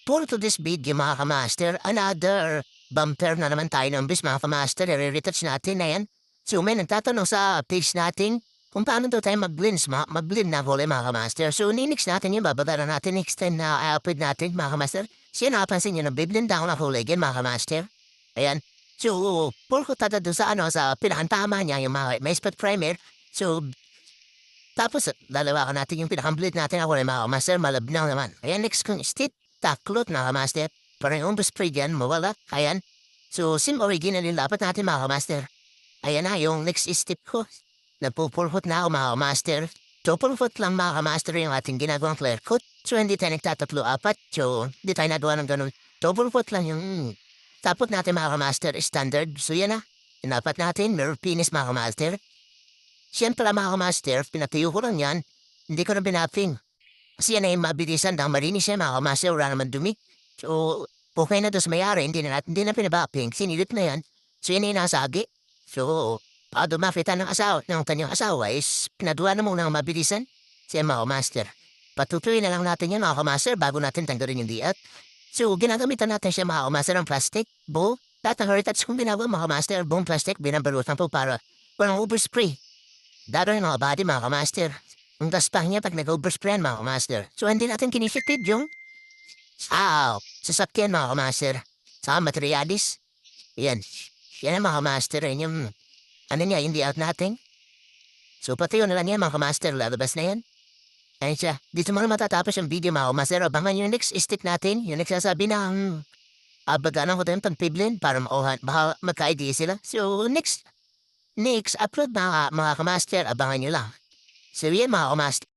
For to this video mga kamaster, another bumper na naman tayo ng bis mga kamaster, i-retouch natin na yan. So may nagtatanong sa page natin kung paano daw tayo mag-blend na vole mga kamaster. So ninix natin yung bababa natin next time na upload natin mga kamaster. So yun nakapansin nyo na biblend down na huli again mga kamaster. Ayan. So, for ko tada doon sa sa pinakantama niya yung mga may spot primer. So, tapos lalawakan natin yung pinakamblit natin ako na mga kamaster, malabnaw naman. Ayan, next kong state. Taklot na kamaster. Parang yung spray dyan, mawala. Ayan. So, sim original yung dapat natin mga kamaster. Ayan na, yung next step ko. Nagpupulhot na ako mga kamaster. So, pulhot lang mga kamaster yung ating ginagawang flare coat. So, hindi tayo nagtatatlo-apat. So, hindi tayo nagawa ng ganun. So, pulhot lang yung tapot natin mga kamaster standard. So, yan na. Inapat natin, mirror finish mga kamaster. Siyempre mga kamaster, pinatuyo ko lang yan. Hindi ko na binaping. Kasi yan ay mabilisan dahil marinis siya mga kamaster, wala naman dumi. So, okay na doon sa mayari, hindi na pinabaping, sinilip na yan. So, yan ay nasagi. So, pag dumafita ng asawa, ng kanyang asawa is pinaduwa na muna ng mabilisan. Siya mga kamaster. Patutuloy na lang natin yan mga kamaster bago natin tanggalin yung diat. So, ginagamitan natin siya mga kamaster ng plastic, bowl, at ang heritage kung ginagawa mga kamaster, buong plastic, binabalutan po para walang overspray. Dado yung mga body mga kamaster. Ang gaspang niya pag nag-oversprayan mga kamaster. So, hindi natin kinifitid yung sasakyan mga kamaster. Sa materialis. Yan. Yan ang mga kamaster. Yan yung, niya, yung di-out natin. So, pati yun na lang yan mga kamaster. Lalabas na yan. Ayun siya. Dito mga matatapos yung video mga kamaster. Abangan yung next stick natin. Yung nagsasabi ng abaganan ko tayong pang-piblin para mauhan. Baka magka-idea sila. So, next upload mga kamaster. Abangan nyo lang. So, yan mga kamaster.